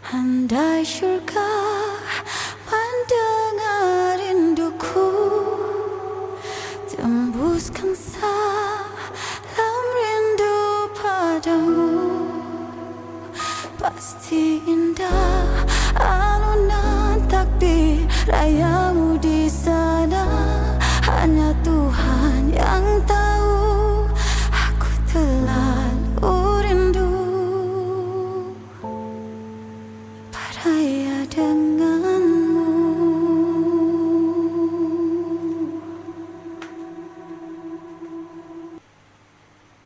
Andai surga mendengar rinduku, tembuskan salam rindu padamu. Pasti indah alunan takbir rayamu di sana. Hanya Tuhan yang tahu, aku terlalu rindu. Raya dengan